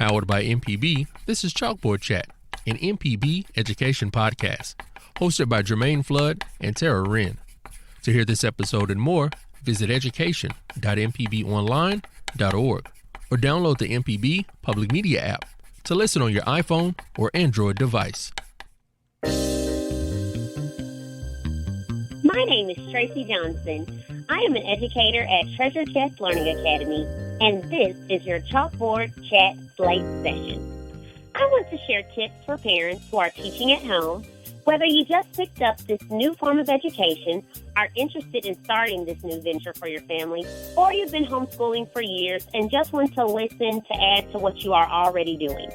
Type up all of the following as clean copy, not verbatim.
Powered by MPB, this is Chalkboard Chat, an MPB education podcast, hosted by Jermaine Flood and Tara Wren. To hear this episode and more, visit education.mpbonline.org or download the MPB Public Media app to listen on your iPhone or Android device. My name is Tracee Johnson. I am an educator at Treasure Chest Learning Academy, and this is your Chalkboard Chat Slate Sessions. I want to share tips for parents who are teaching at home, whether you just picked up this new form of education, are interested in starting this new venture for your family, or you've been homeschooling for years and just want to listen to add to what you are already doing.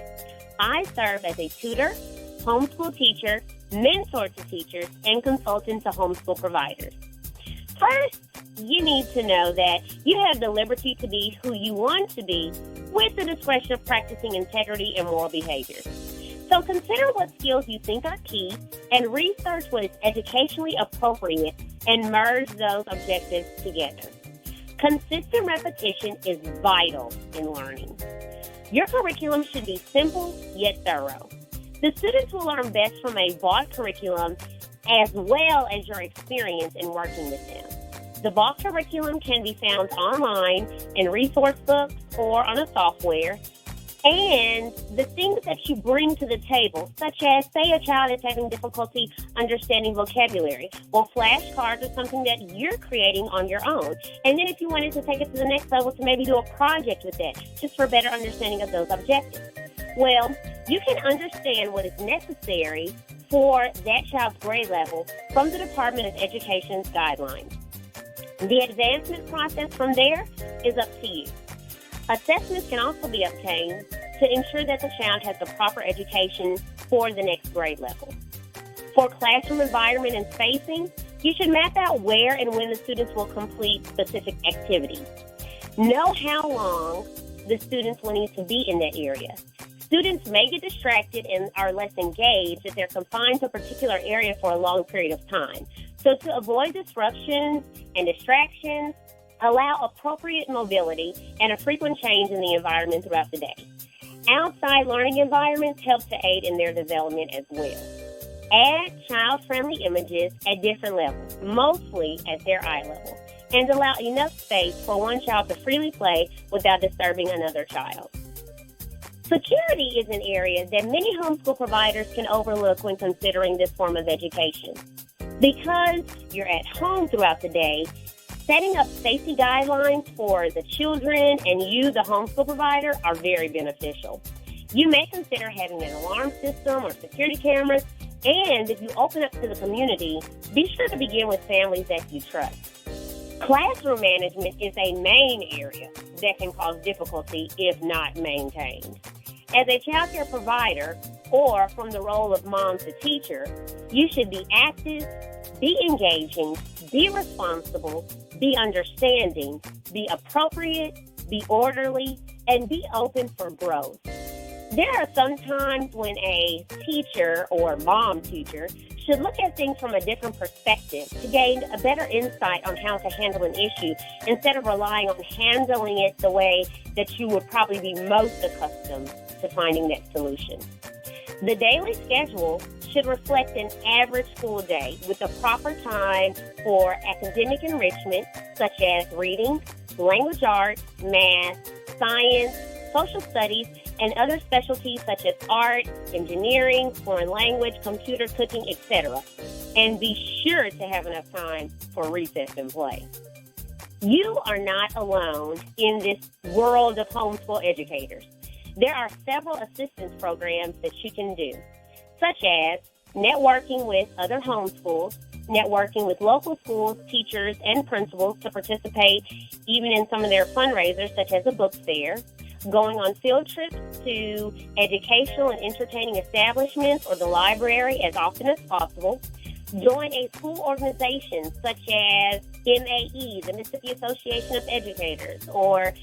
I serve as a tutor, homeschool teacher, mentor to teachers, and consultant to homeschool providers. First, you need to know that you have the liberty to be who you want to be with the discretion of practicing integrity and moral behavior. So consider what skills you think are key and research what is educationally appropriate and merge those objectives together. Consistent repetition is vital in learning. Your curriculum should be simple yet thorough. The students will learn best from a broad curriculum as well as your experience in working with them. The bulk curriculum can be found online in resource books or on a software. And the things that you bring to the table, such as, say, a child is having difficulty understanding vocabulary, well, flashcards are something that you're creating on your own. And then if you wanted to take it to the next level, to maybe do a project with that, just for better understanding of those objectives. Well, you can understand what is necessary for that child's grade level from the Department of Education's guidelines. The advancement process from there is up to you. Assessments can also be obtained to ensure that the child has the proper education for the next grade level. For classroom environment and spacing, you should map out where and when the students will complete specific activities. Know how long the students will need to be in that area. Students may get distracted and are less engaged if they're confined to a particular area for a long period of time. So to avoid disruptions and distractions, allow appropriate mobility and a frequent change in the environment throughout the day. Outside learning environments help to aid in their development as well. Add child-friendly images at different levels, mostly at their eye level, and allow enough space for one child to freely play without disturbing another child. Security is an area that many homeschool providers can overlook when considering this form of education. Because you're at home throughout the day, setting up safety guidelines for the children and you, the homeschool provider, are very beneficial. You may consider having an alarm system or security cameras, and if you open up to the community, be sure to begin with families that you trust. Classroom management is a main area that can cause difficulty if not maintained. As a child care provider, or from the role of mom to teacher, you should be active, be engaging, be responsible, be understanding, be appropriate, be orderly, and be open for growth. There are some times when a teacher or mom teacher should look at things from a different perspective to gain a better insight on how to handle an issue instead of relying on handling it the way that you would probably be most accustomed to finding that solution. The daily schedule should reflect an average school day with the proper time for academic enrichment, such as reading, language arts, math, science, social studies, and other specialties such as art, engineering, foreign language, computer, cooking, etc. And be sure to have enough time for recess and play. You are not alone in this world of homeschool educators. There are several assistance programs that you can do, such as networking with other homeschools, networking with local schools, teachers, and principals to participate even in some of their fundraisers, such as a book fair, going on field trips to educational and entertaining establishments or the library as often as possible, join a school organization such as MAE, the Mississippi Association of Educators, or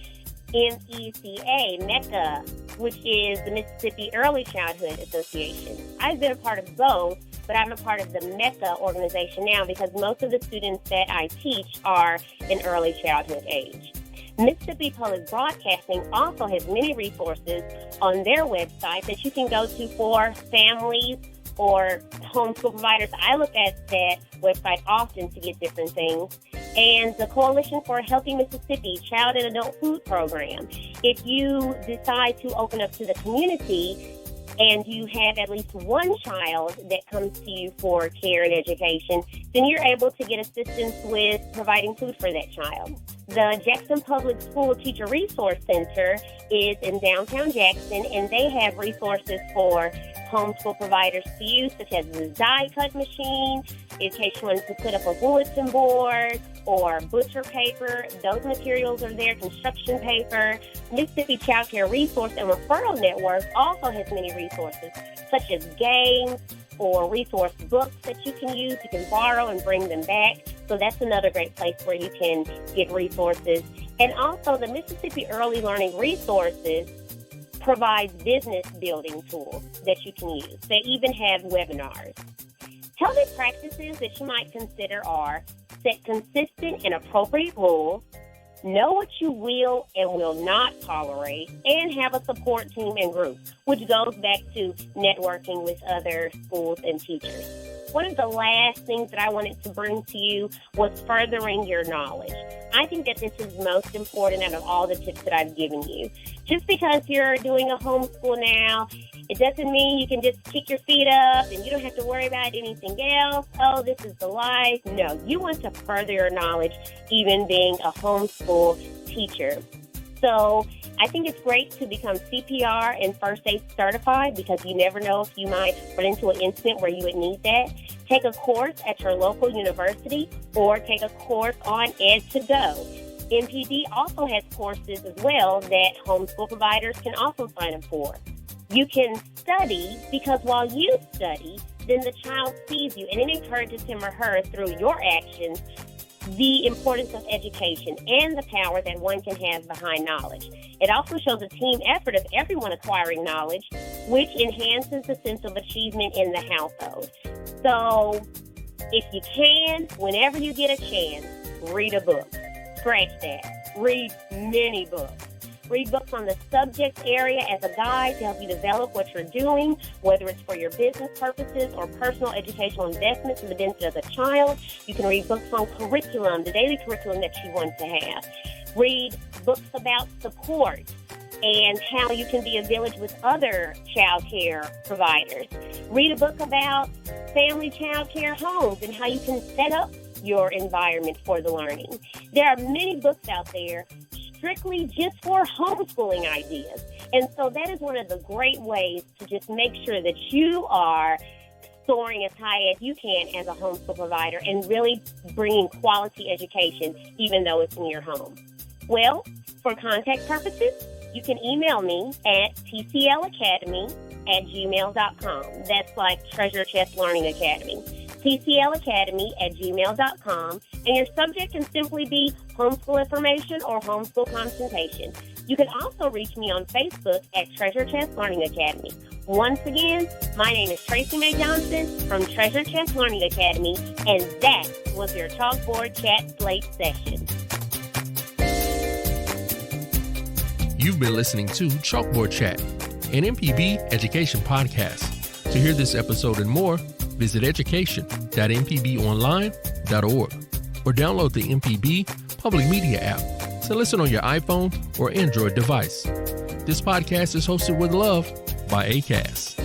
MECA, which is the Mississippi Early Childhood Association. I've been a part of both, but I'm a part of the MECA organization now because most of the students that I teach are in early childhood age. Mississippi Public Broadcasting also has many resources on their website that you can go to for families or homeschool providers. I look at that website often to get different things. And the Coalition for a Healthy Mississippi Child and Adult Food Program. If you decide to open up to the community and you have at least one child that comes to you for care and education, then you're able to get assistance with providing food for that child. The Jackson Public School Teacher Resource Center is in downtown Jackson, and they have resources for homeschool providers to use, such as the die cut machine, in case you want to put up a bulletin board or butcher paper. Those materials are there, construction paper. Mississippi Child Care Resource and Referral Network also has many resources, such as games or resource books that you can use. You can borrow and bring them back. So that's another great place where you can get resources. And also the Mississippi Early Learning Resources provides business building tools that you can use. They even have webinars. Healthy practices that you might consider are set consistent and appropriate rules, know what you will and will not tolerate, and have a support team and group, which goes back to networking with other schools and teachers. One of the last things that I wanted to bring to you was furthering your knowledge. I think that this is most important out of all the tips that I've given you. Just because you're doing a homeschool now, it doesn't mean you can just kick your feet up and you don't have to worry about anything else. Oh, this is the life. No, you want to further your knowledge, even being a homeschool teacher. So I think it's great to become CPR and first aid certified, because you never know if you might run into an incident where you would need that. Take a course at your local university or take a course on Ed2Go. MPB also has courses as well that homeschool providers can also sign up for. You can study, because while you study, then the child sees you and it encourages him or her through your actions the importance of education and the power that one can have behind knowledge. It also shows a team effort of everyone acquiring knowledge, which enhances the sense of achievement in the household. So if you can, whenever you get a chance, read a book. Scratch that. Read many books. Read books on the subject area as a guide to help you develop what you're doing, whether it's for your business purposes or personal educational investments for the benefit of the child. You can read books on curriculum, the daily curriculum that you want to have. Read books about support and how you can be a village with other child care providers. Read a book about family child care homes and how you can set up your environment for the learning. There are many books out there strictly just for homeschooling ideas. And so that is one of the great ways to just make sure that you are soaring as high as you can as a homeschool provider and really bringing quality education, even though it's in your home. Well, for contact purposes, you can email me at tclacademy@gmail.com. That's like Treasure Chest Learning Academy. tclacademy@gmail.com, and your subject can simply be homeschool information or homeschool consultation. You can also reach me on Facebook at Treasure Chest Learning Academy. Once again, my name is Tracee Mae Johnson from Treasure Chest Learning Academy, and that was your Chalkboard Chat Slate Session. You've been listening to Chalkboard Chat, an MPB education podcast. To hear this episode and more, visit education.mpbonline.org or download the MPB Public Media app to listen on your iPhone or Android device. This podcast is hosted with love by ACAST.